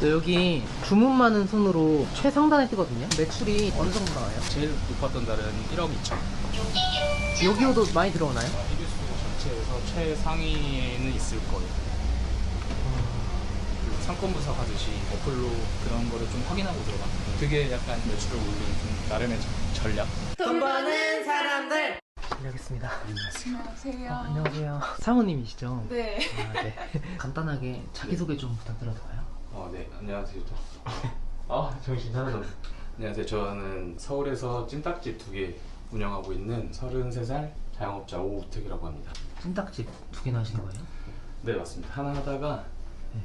네, 여기 주문 많은 순으로 최상단에 뜨거든요. 매출이 어느 정도 나와요? 제일 높았던 달은 1억 2천. 여기로도 많이 들어오나요? 이비수 전체에서 최상위에는 있을 거예요. 그 상권분석 하듯이 어플로 그런 거를 좀 확인하고 들어가면 그게 약간 매출을 올리는 좀 나름의 전략? 돈 버는 사람들! 실례하겠습니다. 안녕하세요. 안녕하세요. 사모님이시죠? 네. 네. 간단하게 자기소개 좀 부탁드려도 될까요? 네, 안녕하세요. 정신 차려졌네. 안녕하세요. 저는 서울에서 찜닭집 2개 운영하고 있는 33살 자영업자 오우택이라고 합니다. 찜닭집 2개나 하시는 거예요? 네, 맞습니다. 하나 하다가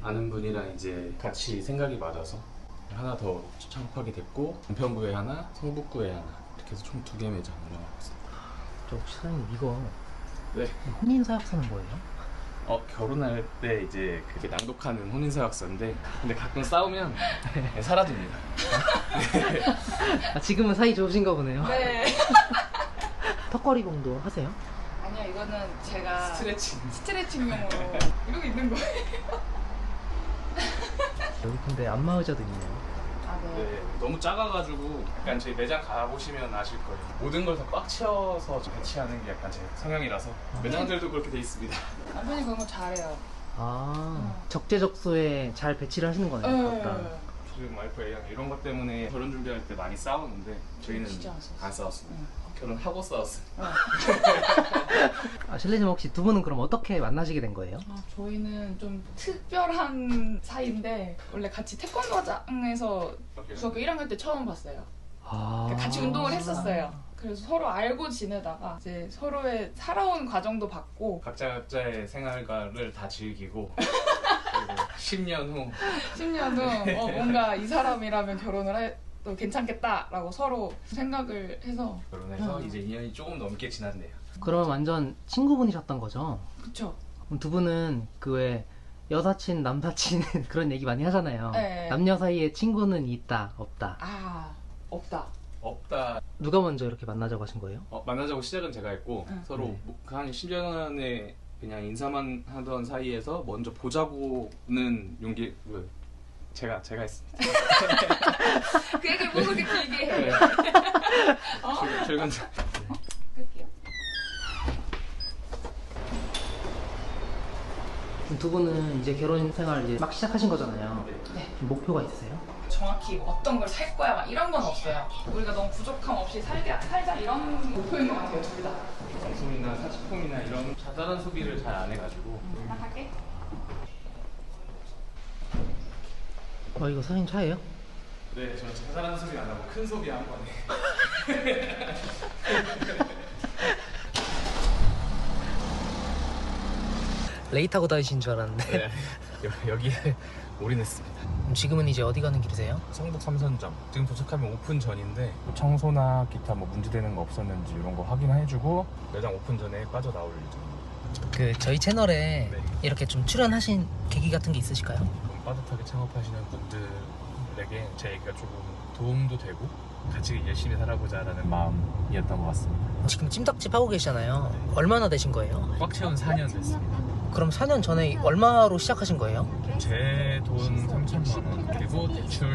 아는 분이랑 이제 같이 생각이 맞아서 하나 더 창업하게 됐고, 은평구에 하나, 성북구에 하나 이렇게 해서 총 2개 매장 운영하고 있습니다. 저 혹시 사장님 이거 네. 혼인사약서는 뭐예요? 결혼할 때 이제 그렇게 낭독하는 혼인서약서인데, 근데 가끔 싸우면 사라집니다. 지금은 사이 좋으신가 보네요. 네. 턱걸이봉도 하세요? 아니요, 이거는 제가 스트레칭. 스트레칭용으로 이러고 있는 거예요. 여기 근데 안마의자도 있네요. 아, 네. 네, 너무 작아가지고 약간 저희 매장 가보시면 아실 거예요. 모든 걸 다 꽉 채워서 배치하는 게 약간 제 성향이라서 매장들도 그렇게 돼 있습니다. 남편이 그런 거 잘해요. 적재적소에 잘 배치를 하시는 거네요. 그렇다. 지금 와이프 애랑 이런 것 때문에 결혼 준비할 때 많이 싸우는데 저희는 진짜 안 싸웠어요. 안 싸웠습니다. 결혼하고 싸웠어요. 실례지만 혹시 두 분은 그럼 어떻게 만나시게 된 거예요? 저희는 좀 특별한 사이인데, 원래 같이 태권도장에서 중학교 1학년 때 처음 봤어요. 같이 운동을 했었어요. 그래서 서로 알고 지내다가 이제 서로의 살아온 과정도 봤고, 각자의 생활과를 다 즐기고 그리고 10년 후 10년 후 뭔가 이 사람이라면 결혼을 해도 괜찮겠다라고 서로 생각을 해서. 결혼해서 이제 2년이 조금 넘게 지났네요. 그러면 완전 친구분이셨던 거죠? 그쵸. 그럼 두 분은 그 왜 여사친, 남사친 그런 얘기 많이 하잖아요. 네. 남녀 사이에 친구는 있다, 없다. 없다. 없다. 누가 먼저 이렇게 만나자고 하신 거예요? 만나자고 시작은 제가 했고 서로 네. 한 10년에 그냥 인사만 하던 사이에서 먼저 보자고는 용기 제가 했습니다. 그 얘기를 뭐 그렇게 길게 해. 출근 끌게요. 그럼 두 분은 이제 결혼 생활 이제 막 시작하신 거잖아요. 네. 목표가 있으세요? 정확히 뭐 어떤 걸 살 거야 막 이런 건 없어요. 우리가 너무 부족함 없이 살자 이런 목표인 것 같아요, 둘 다. 정품이나 사치품이나 이런 자잘한 소비를 잘 안 해가지고. 나 갈게. 이거 사장님 차예요? 네, 저는 자잘한 소비 안 하고 큰 소비 한 번에. 레이 타고 다니신 줄 알았는데. 네, 여기에 올인했습니다. 그럼 지금은 이제 어디 가는 길이세요? 성북 삼선점. 지금 도착하면 오픈 전인데 청소나 기타 뭐 문제되는 거 없었는지 이런 거 확인해주고 매장 오픈 전에 빠져나올 예정입니다. 그 저희 채널에 네. 이렇게 좀 출연하신 계기 같은 게 있으실까요? 좀 빠듯하게 창업하시는 분들에게 제 얘기가 조금 도움도 되고 같이 열심히 살아보자라는 마음이었던 것 같습니다. 지금 찜닭집 하고 계시잖아요. 얼마나 되신 거예요? 꽉 채운 4년 됐습니다. 그럼 4년 전에 얼마로 시작하신 거예요? 제 돈 3천만 원 그리고 대출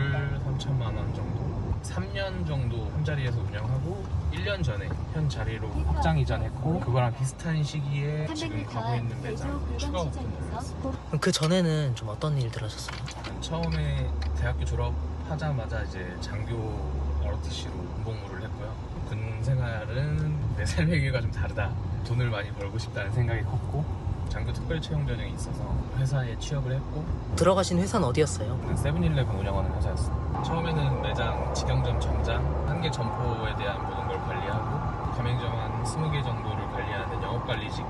3천만 원 정도 3년 정도 한 자리에서 운영하고 1년 전에 현 자리로 확장 이전했고 그거랑 비슷한 시기에 지금 가고 있는 매장 추가 오픈을 했습니다. 그럼 그 전에는 좀 어떤 일들 하셨어요? 처음에 대학교 졸업하자마자 이제 장교 ROTC로 군복무를 했고요. 군 생활은 내 삶의 길과 좀 다르다. 돈을 많이 벌고 싶다는 생각이 컸고 장교 특별 채용 전형이 있어서 회사에 취업을 했고 들어가신 회사는 어디였어요? 세븐일레븐 운영하는 회사였습니다. 처음에는 매장 직영점 점장 한 개 점포에 대한 모든 걸 관리하고 가맹점 한 20개 정도를 관리하는 영업관리직.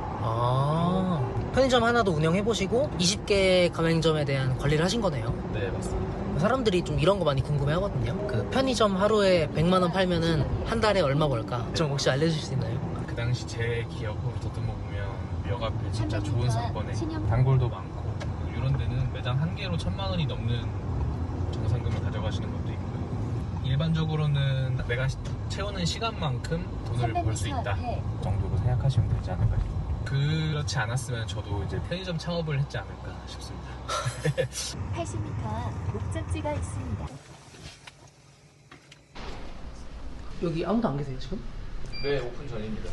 편의점 하나도 운영해보시고 20개 가맹점에 대한 관리를 하신 거네요. 네, 맞습니다. 사람들이 좀 이런 거 많이 궁금해 하거든요. 그 편의점 하루에 100만 원 팔면은 한 달에 얼마 벌까? 좀 혹시 알려주실 수 있나요? 그 당시 제 기억으로 더듬어 보면 역 앞에 진짜 좋은 상권에 단골도 많고 이런 데는 매장 한 개로 1,000만 원이 넘는 정상금을 가져가시는 것도 있고요. 일반적으로는 내가 채우는 시간만큼 돈을 벌 수 있다 정도로 생각하시면 되지 않을까요? 그렇지 않았으면 저도 이제 편의점 창업을 했지 않을까 싶습니다. 80m 앞 목적지가 있습니다. 여기 아무도 안 계세요 지금? 네, 오픈 전입니다.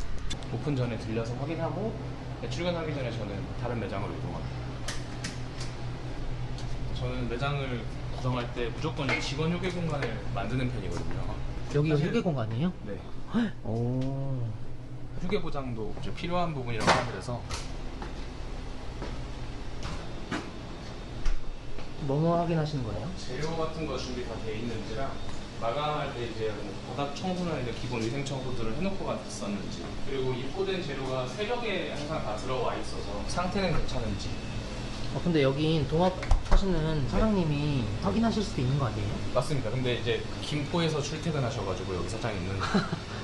오픈 전에 들려서 확인하고 출근하기 전에 저는 다른 매장으로 이동합니다. 저는 매장을 구성할 때 무조건 직원 휴게 공간을 만드는 편이거든요. 여기가 사실- 휴게 공간이에요? 네. 오. 휴게 보장도 이제 필요한 부분이라고 하면서 뭐뭐 확인하시는 거예요? 재료 같은 거 준비 다 돼 있는지랑 마감할 때 이제 바닥 청소나 이제 기본 위생 청소들을 해놓고 갔었는지, 그리고 입고된 재료가 새벽에 항상 다 들어와 있어서 상태는 괜찮은지. 근데 여긴 동업 하시는 사장님이 확인하실 수도 있는 거 아니에요? 맞습니다. 근데 이제 김포에서 출퇴근하셔가지고 여기 사장이 있는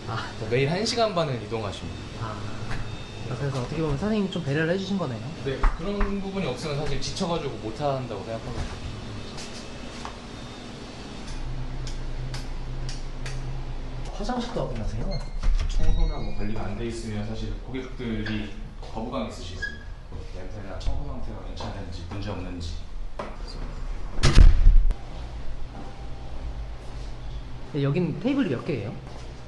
아, 매일 1시간 반을 이동하십니다. 그래서 어떻게 보면 사장님이 좀 배려를 해주신 거네요. 네, 그런 부분이 없으면 사실 지쳐가지고 못한다고 생각합니다. 화장실도 확인하세요? 청소나 뭐 관리가 안 돼 있으면 사실 고객들이 거부감 있을 수 있습니다. 냄새나 청소 상태가 괜찮은지 문제 없는지. 네, 여긴 테이블이 몇 개예요?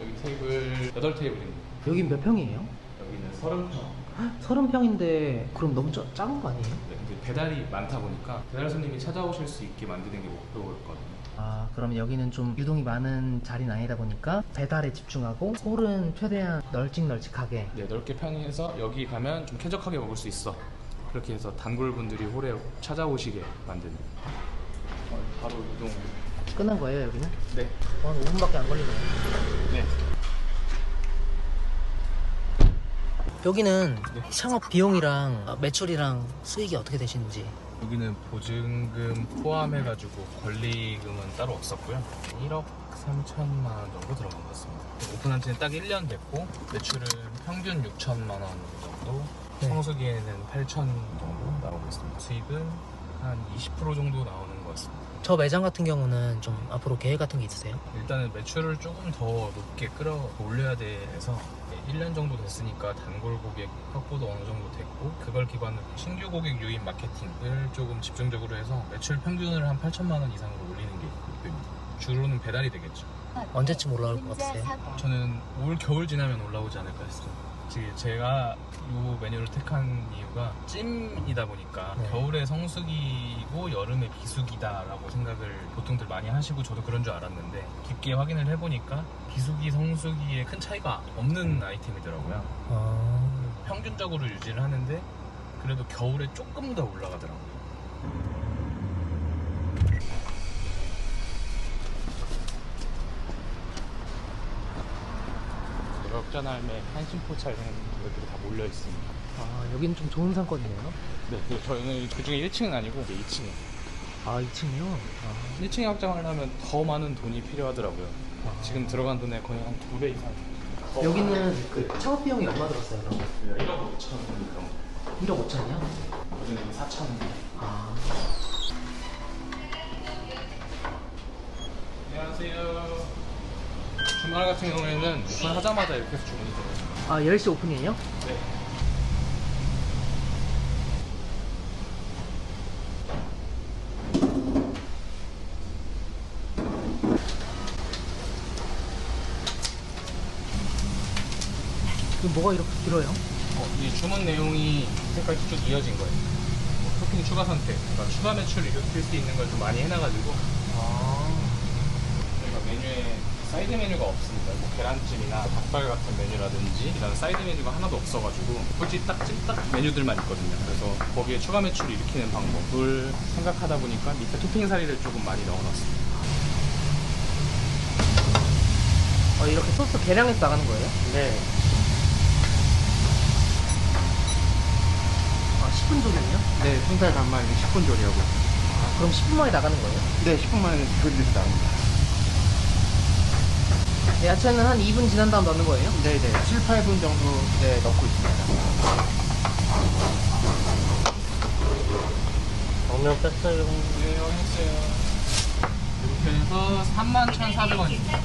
여기 테이블 8테이블입니다. 여긴 몇 평이에요? 여기는 30평. 30평인데 그럼 너무 작은 거 아니에요? 네, 근데 배달이 많다 보니까 배달 손님이 찾아오실 수 있게 만드는 게 목표였거든요. 그럼 여기는 좀 유동이 많은 자리는 아니다 보니까 배달에 집중하고 홀은 최대한 널찍널찍하게. 네, 넓게 편의해서 여기 가면 좀 쾌적하게 먹을 수 있어. 그렇게 해서 단골분들이 홀에 찾아오시게 만드는. 바로 이동. 끝난 거예요 여기는? 네. 한 5분밖에 안 걸리네요. 네. 여기는 창업 비용이랑 매출이랑 수익이 어떻게 되시는지. 여기는 보증금 포함해가지고 권리금은 따로 없었고요. 1억 3천만 원 정도 들어간 것 같습니다. 오픈한 지는 딱 1년 됐고 매출은 평균 6천만 원 정도, 네. 성수기에는 8천 정도 나오고 있습니다. 수익은 한 20% 정도 나오는 것 같습니다. 저 매장 같은 경우는 좀 앞으로 계획 같은 게 있으세요? 일단은 매출을 조금 더 높게 올려야 돼서 1년 정도 됐으니까 단골 고객 확보도 어느 정도 됐고, 그걸 기반으로 신규 고객 유입 마케팅을 조금 집중적으로 해서 매출 평균을 한 8천만 원 이상으로 올리는 게 목표입니다. 주로는 배달이 되겠죠. 언제쯤 올라올 것 같으세요? 저는 올 겨울 지나면 올라오지 않을까 싶습니다. 제가 이 메뉴를 택한 이유가 찜이다 보니까 네. 겨울에 성수기고 여름에 비수기다라고 생각을 보통들 많이 하시고 저도 그런 줄 알았는데 깊게 확인을 해보니까 비수기, 성수기에 큰 차이가 없는 아이템이더라고요. 평균적으로 유지를 하는데 그래도 겨울에 조금 더 올라가더라고요. 역전할매, 한신포차 이런 것들이 다 몰려 있습니다. 여기는 좀 좋은 상권이네요. 네, 저희는 그 중에 1층은 아니고 2층에. 2층이요? 1층에 확장하려면 더 많은 돈이 필요하더라고요. 지금 들어간 돈의 거의 한 2배 이상. 여기는 그 창업 비용이 얼마 들었어요? 그럼? 1억 5천 원. 1억 5천이요? 거기는 4천 원. 안녕하세요. 주말 같은 경우에는 오픈하자마자 이렇게 해서 주문이 들어요. 10시 오픈이에요? 네. 그럼 뭐가 이렇게 길어요? 이 주문 내용이 이때까지 쭉 이어진 거예요. 토핑 추가 선택, 그러니까 추가 매출을 일으킬 수 있는 걸 좀 많이 해놔가지고 저희가 메뉴에 사이드 메뉴가 없습니다. 뭐 계란찜이나 닭발 같은 메뉴라든지 이런 사이드 메뉴가 하나도 없어가지고 굳이 딱 찜닭 메뉴들만 있거든요. 그래서 거기에 추가 매출을 일으키는 방법을 생각하다 보니까 밑에 토핑 사리를 조금 많이 넣어놨습니다. 이렇게 소스 계량해서 나가는 거예요? 네. 10분 조리요? 네, 순살 단말 10분 조리하고. 그럼 10분 만에 나가는 거예요? 네, 10분 만에 조리돼서 나옵니다. 야채는 한 2분 지난 다음 넣는 거예요? 네, 7, 8분 정도 넣고 있습니다. 정면 뺐어요. 네, 확인했어요. 이렇게 해서 31,400원입니다.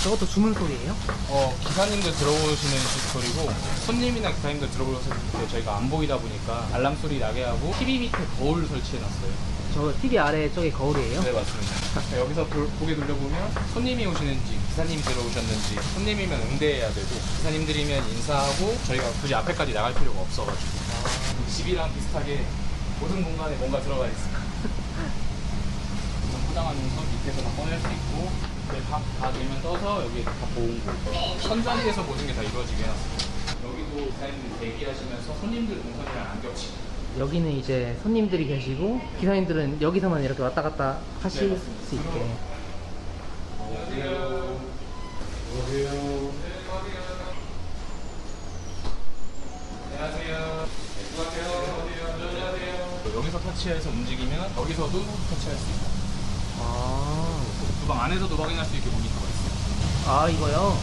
저것도 주문 소리예요? 기사님들 들어오시는 소리고 손님이나 기사님들 들어오실 때 저희가 안 보이다 보니까 알람 소리 나게 하고 TV 밑에 거울 설치해놨어요. 저 TV 아래 쪽에 거울이에요? 네, 맞습니다. 여기서 고개 돌려보면 손님이 오시는지 기사님이 들어오셨는지, 손님이면 응대해야 되고 기사님들이면 인사하고 저희가 굳이 앞에까지 나갈 필요가 없어가지고 집이랑 비슷하게 모든 공간에 뭔가 들어가 있어요. 포장하면서 밑에서 다 꺼낼 수 있고 다 되면 떠서 여기에 다 보온고 선자리에서 모든 게 다 이루어지게 해놨어요. 여기도 기사님들 대기하시면서 손님들 동선이랑 안 겹치고. 여기는 이제 손님들이 계시고 기사님들은 여기서만 이렇게 왔다 갔다 하실 네, 수 있게. 안녕하세요. 안녕하세요. 안녕하세요. 안녕하세요. 여기서 터치해서 움직이면 여기서도 터치할 수 있고 도방 안에서도 확인할 수 있게 모니터가 있어요. 아 이거요?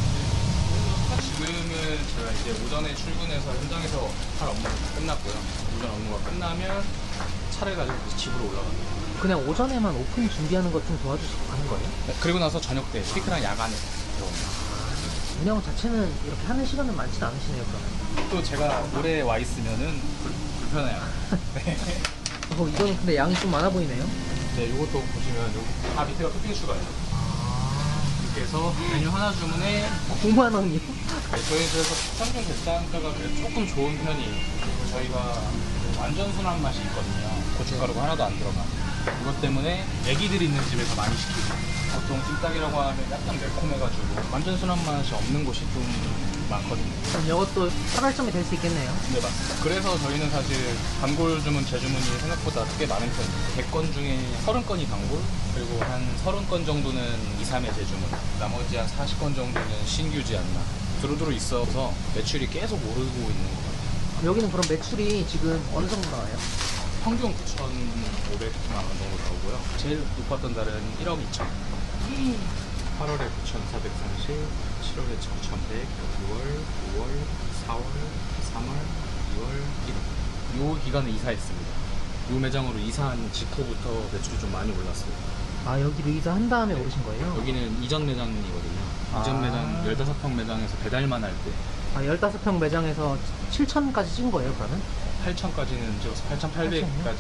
지금은 제가 이제 오전에 출근해서 현장에서 할 업무가 끝났고요. 오전 업무가 끝나면 차를 가지고 다시 집으로 올라갑니다. 그냥 오전에만 오픈 준비하는 것 좀 도와주시고 가는 거예요? 그리고 나서 저녁 때 스피크랑 야간에 들어옵니다. 운영 자체는 이렇게 하는 시간은 많진 않으시네요 그러면. 또 제가 오래 와 있으면은 불편해요. 네. 이거는 근데 양이 좀 많아 보이네요? 네, 이것도 보시면 여기 다 밑에가 토핑 추가예요. 이렇게 해서 메뉴 하나 주문에 9만 원이요? 저희 그래서 평균 계산가가 그래도 조금 좋은 편이에요. 그리고 저희가 완전 순한 맛이 있거든요. 고춧가루가 하나도 안 들어가. 이것 때문에 애기들 있는 집에서 많이 시키고 보통 찜닭이라고 하면 약간 매콤해가지고 완전 순한 맛이 없는 곳이 좀 많거든요. 그럼 이것도 차별점이 될 수 있겠네요. 네, 맞습니다. 그래서 저희는 사실 단골 주문, 재주문이 생각보다 꽤 많은 편이에요. 100건 중에 30건이 단골, 그리고 한 30건 정도는 2, 3회 재주문, 나머지 한 40건 정도는 신규지 않나. 두루두루 있어서 매출이 계속 오르고 있는 것 같아요. 여기는 그럼 매출이 지금 어느 정도 나와요? 평균 9,500만 원 정도 나오고요. 제일 높았던 달은 1억 2천. 8월에 9,430, 7월에 9,100, 6월, 5월, 4월, 3월, 2월, 1월. 요 기간에 이사했습니다. 요 매장으로 이사한 직후부터 매출이 좀 많이 올랐어요. 아 여기로 이사한 다음에 오르신 거예요? 여기는 이전 매장이거든요. 이전 매장 15평 매장에서 배달만 할 때 아 15평 매장에서 7천까지 찍은 거예요 그러면? 8,000까지는 찍어서 8,800까지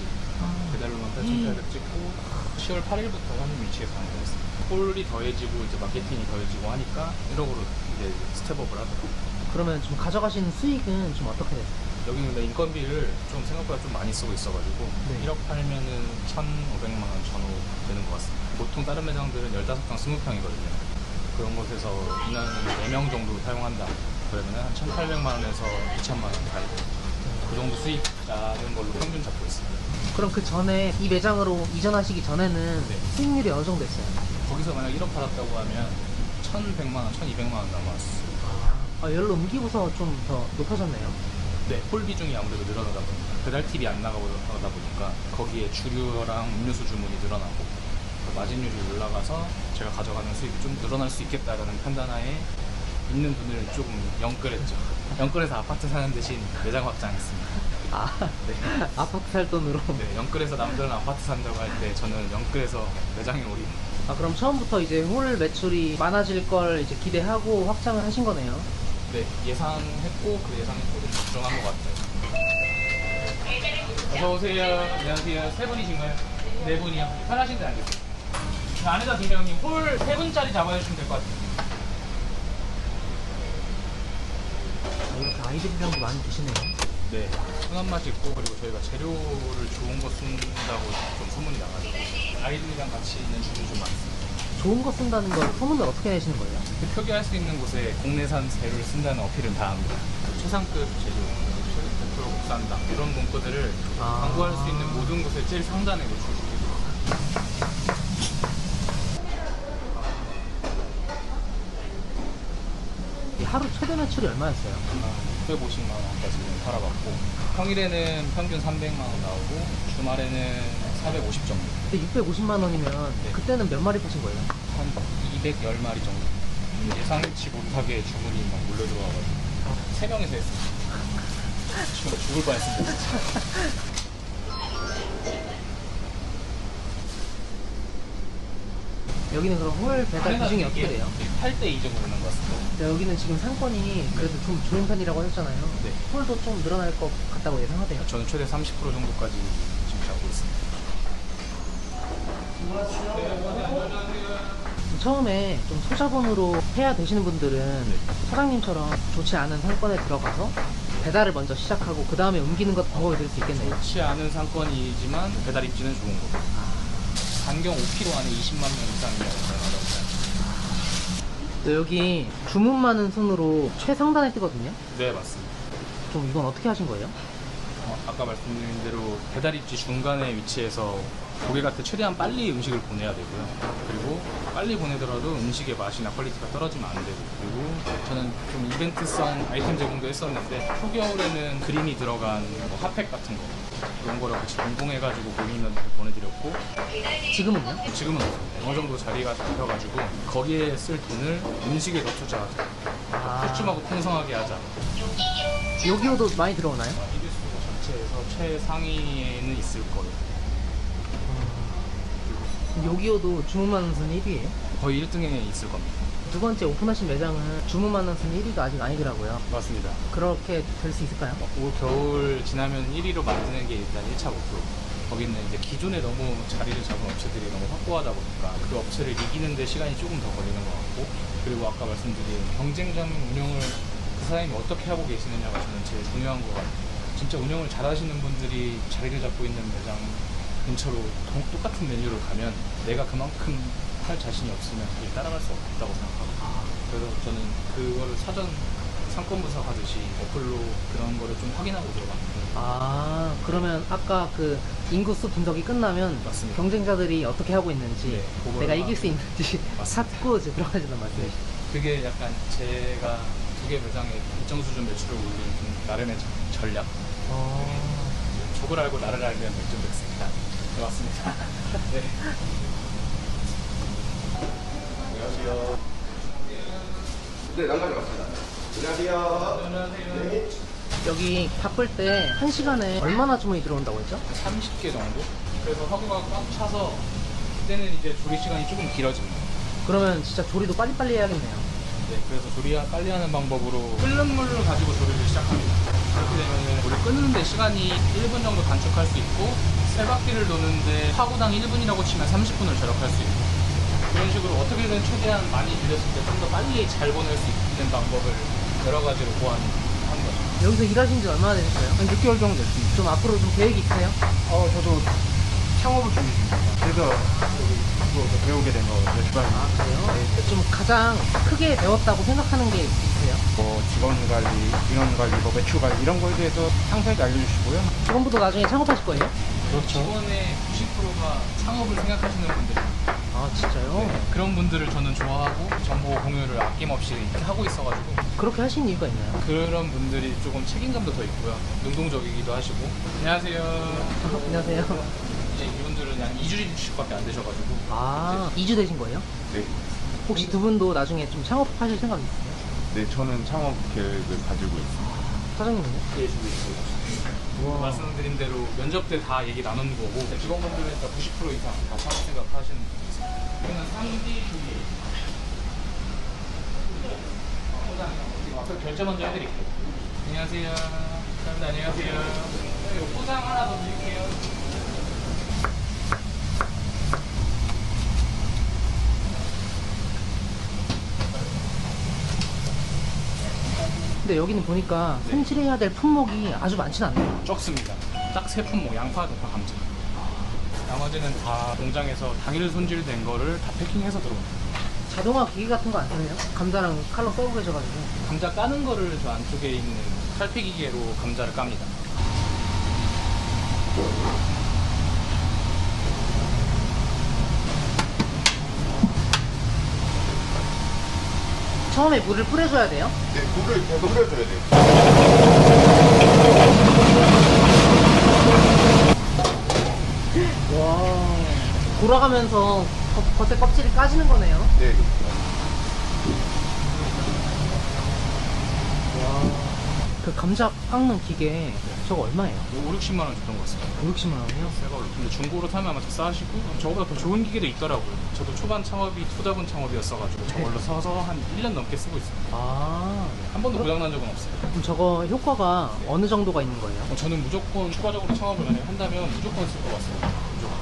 배달로만 8,800 찍고 10월 8일부터 현금 위치에서 판매했어요. 홀이 더해지고 이제 마케팅이 더해지고 하니까 1억으로 이제 스텝업을 하더라고요. 그러면 좀 가져가시는 수익은 좀 어떻게 돼요? 여기는 근데 인건비를 좀 생각보다 좀 많이 쓰고 있어가지고 네. 1억 팔면은 1,500만 원, 1,500 되는 것 같습니다. 보통 다른 매장들은 15평, 20평이거든요. 그런 곳에서 인원을 4명 정도 사용한다. 그러면 한 1,800만 원에서 2,000만 원 가지고 그 정도 수익 나는 걸로 평균 잡고 있습니다. 그럼 그 전에 이 매장으로 이전하시기 전에는 네. 수익률이 어느 정도 됐어요? 거기서 만약 1억 팔았다고 하면 1,100만 원, 1,200만 원 남았어요. 아 여기로 옮기고서 좀 더 높아졌네요. 네, 홀 비중이 아무래도 늘어나다 보니까 배달 팁이 안 나가다 보니까 거기에 주류랑 음료수 주문이 늘어나고 그 마진율이 올라가서 제가 가져가는 수익이 좀 늘어날 수 있겠다라는 판단하에 있는 돈을 조금 영끌했죠. 영끌해서 아파트 사는 대신 매장 확장했습니다. 아 네. 아파트 살 돈으로. 네, 영끌해서 남들은 아파트 산다고 할 때 저는 영끌해서 매장에 오리. 아 그럼 처음부터 이제 홀 매출이 많아질 걸 이제 기대하고 확장을 하신 거네요. 네, 예상했고 그 예상이 조금 적중한 것 같아요. 어서 오세요. 안녕하세요. 세 분이신가요? 네 분이요. 편하신 데 앉으세요. 안에다 김병님 홀 3분짜리 잡아주시면 될 것 같아요. 이렇게 아이들이랑도 많이 드시네요. 네, 순한 맛이 있고 그리고 저희가 재료를 좋은 거 쓴다고 좀 소문이 나가지고 아이들이랑 같이 있는 주문이 좀 많습니다. 좋은 거 쓴다는 걸 소문을 어떻게 내시는 거예요? 표기할 수 있는 곳에 국내산 재료를 쓴다는 어필은 다 합니다. 최상급 재료, 100% 국산당 이런 문구들을 광고할 수 있는 모든 곳에 제일 상단에 노출시키고 하루 최대 매출이 얼마였어요? 650만 원까지 팔아봤고 평일에는 평균 300만 원 나오고 주말에는 450 정도. 근데 650만 원이면 네. 그때는 몇 마리 파신 거예요? 한 210마리 정도. 예상치 못하게 주문이 막 몰려 들어와가지고 3명이서 했어요. 지금 죽을 뻔했습니다. 진짜. 1 여기는 그럼 홀 배달 비중이 어떻게 돼요? 8대2 정도 되는 것 같습니다. 여기는 지금 상권이 그래도 좀 좋은 편이라고 하셨잖아요. 네. 홀도 좀 늘어날 것 같다고 예상하대요. 저는 최대 30% 정도까지 지금 잡고 있습니다. 처음에 좀 소자본으로 해야 되시는 분들은 사장님처럼 좋지 않은 상권에 들어가서 배달을 먼저 시작하고 그 다음에 옮기는 것도 방법이 될 수 있겠네요. 좋지 않은 상권이지만 배달 입지는 좋은 거고. 반경 5km 안에 20만 명 이상이 가능하다고 생각합니다. 또 여기 주문 많은 순으로 최상단에 뜨거든요. 네, 맞습니다. 좀 이건 어떻게 하신 거예요? 아까 말씀드린 대로 배달 입지 중간에 위치해서 고객한테 최대한 빨리 음식을 보내야 되고요. 그리고 빨리 보내더라도 음식의 맛이나 퀄리티가 떨어지면 안 되고, 그리고 저는 좀 이벤트성 아이템 제공도 했었는데 초겨울에는 그림이 들어간 뭐 핫팩 같은 거 그런 거를 같이 공공해가지고 고객님한테 보내드렸고, 지금은요? 지금은 어느 정도 자리가 잡혀가지고 거기에 쓸 돈을 음식에 더 투자하자, 푸짐하고 풍성하게 하자. 요기요도 많이 들어오나요? 이비스 전체에서 최상위에는 있을 거예요. 요기요도 주문 많은 순 1위예요? 거의 1등에 있을 겁니다. 두 번째 오픈하신 매장은 주문 많은 순 1위가 아직 아니더라고요. 맞습니다. 그렇게 될 수 있을까요? 올 겨울 지나면 1위로 만드는 게 일단 1차 목표. 거기는 이제 기존에 너무 자리를 잡은 업체들이 너무 확고하다 보니까 그 업체를 이기는 데 시간이 조금 더 걸리는 것 같고, 그리고 아까 말씀드린 경쟁점 운영을 그 사장님이 어떻게 하고 계시느냐가 저는 제일 중요한 것 같아요. 진짜 운영을 잘 하시는 분들이 자리를 잡고 있는 매장 근처로 똑같은 메뉴를 가면 내가 그만큼 할 자신이 없으면 그게 따라갈 수 없다고 생각하고, 그래서 저는 그거를 사전 상권 분석하듯이 어플로 그런 거를 좀 확인하고 들어갑니다. 그러면 아까 그 인구수 분석이 끝나면 맞습니다. 경쟁자들이 어떻게 하고 있는지, 네, 그거를 내가 이길 수 있는지 맞습니다. 찾고 이제 들어가시는 말씀이시죠? 그게 약간 제가 두 개 매장에 일정 수준 매출을 올린 좀 나름의 전략. 족을 알고 나를 알면 백전백승이다. 네, 맞습니다. 네. 안녕하세요. 네, 난간이 왔습니다. 안녕하세요. 여기 바쁠 때 1시간에 얼마나 주문이 들어온다고 했죠? 30개 정도? 그래서 화구가 꽉 차서 그때는 이제 조리 시간이 조금 길어집니다. 그러면 진짜 조리도 빨리빨리 해야겠네요. 네, 그래서 조리 빨리 하는 방법으로 끓는 물을 가지고 조리를 시작합니다. 그렇게 되면 물을 끓는데 시간이 1분 정도 단축할 수 있고, 세 바퀴를 도는데 화구당 1분이라고 치면 30분을 절약할 수 있고, 그런 식으로 어떻게든 최대한 많이 빌렸을 때 좀 더 빨리 잘 보낼 수 있는 방법을 여러 가지로 보완한 거죠. 여기서 일하신 지 얼마나 되셨어요? 한 6개월 정도 됐습니다. 좀 앞으로 좀 계획이 있으세요? 저도 창업을 준비 중입니다. 그래서 이거 배우게 된 거예요, 주방에서. 그래요? 좀 가장 크게 배웠다고 생각하는 게 있으세요? 직원 관리, 인원 관리, 매출 관리 이런 거에 대해서 상세하게 알려주시고요. 직원분도 나중에 창업하실 거예요? 직원의 90%가 창업을 생각하시는 분들입니다. 진짜요? 네, 그런 분들을 저는 좋아하고 정보 공유를 아낌없이 이렇게 하고 있어가지고 그렇게 하신 이유가 있나요? 그런 분들이 조금 책임감도 더 있고요. 능동적이기도 하시고. 안녕하세요. 안녕하세요. 이제 이분들은 한 2주씩밖에 안 되셔가지고. 2주 되신 거예요? 네. 혹시 두 분도 나중에 좀 창업하실 생각 있으세요? 네, 저는 창업 계획을 가지고 있습니다. 사장님은요? 예, 준비했습니다. 말씀드린 대로 면접 때 다 얘기 나눈 거고, 직원분들은 일단 90% 이상 다 창업 생각하시는 분이 있습니다. 저는 3D 준비. 앞으로 결제 먼저 해드릴게요. 안녕하세요. 감사합니다. 안녕하세요. 네, 포장 하나 더 드릴게요. 근데 여기는 보니까 손질해야 될 품목이 아주 많지는 않네요. 적습니다. 딱 세 품목, 양파, 대파, 감자. 나머지는 다 공장에서 당일 손질된 거를 다 패킹해서 들어옵니다. 자동화 기계 같은 거 안 쓰세요? 감자랑 칼로 썰고 계셔가지고. 감자 까는 거를 저 안쪽에 있는 칼피기계로 감자를 깝니다. 처음에 물을 뿌려줘야 돼요? 네, 물을 계속 뿌려줘야 돼요. 와, 돌아가면서 겉에 껍질이 까지는 거네요. 네, 와, 그 감자 깎는 기계 저거 얼마예요? 5, 60만 원 줬던 것 같습니다. 5, 60만 원이요? 새 걸로. 근데 중고로 사면 아마 더 싸시고 저보다 더 좋은 기계도 있더라고요. 저도 초반 창업이 투자분 창업이었어가지고 저걸로 사서 한 1년 넘게 쓰고 있습니다. 아, 한 번도 고장난 적은 없어요. 그럼 저거 효과가 어느 정도가 있는 거예요? 저는 무조건 추가적으로 창업을 만약에 한다면 무조건 쓸 것 같습니다. 무조건.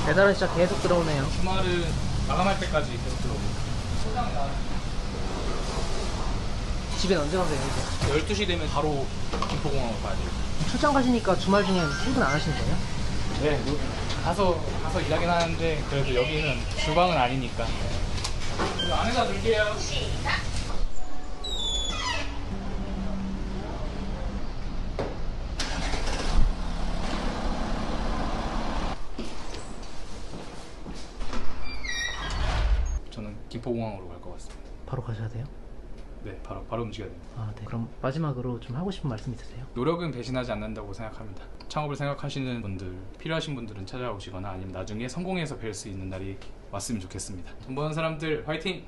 배달은 진짜 계속 들어오네요. 주말은 마감할 때까지 계속 들어오고. 집엔 언제 가세요 이제? 12시 되면 바로 김포공항으로 가야 돼요. 출장 가시니까 주말 중엔 출근 안 하시는 거예요? 네, 가서 일하긴 하는데 그래도 여기는 주방은 아니니까. 네. 안에다 둘게요. 저는 김포공항으로 갈 것 같습니다. 바로 가셔야 돼요? 네, 바로 움직여야 됩니다. 아, 네. 그럼 마지막으로 좀 하고 싶은 말씀 있으세요? 노력은 배신하지 않는다고 생각합니다. 창업을 생각하시는 분들, 필요하신 분들은 찾아오시거나 아니면 나중에 성공해서 뵐 수 있는 날이 왔으면 좋겠습니다. 돈 버는 사람들 화이팅!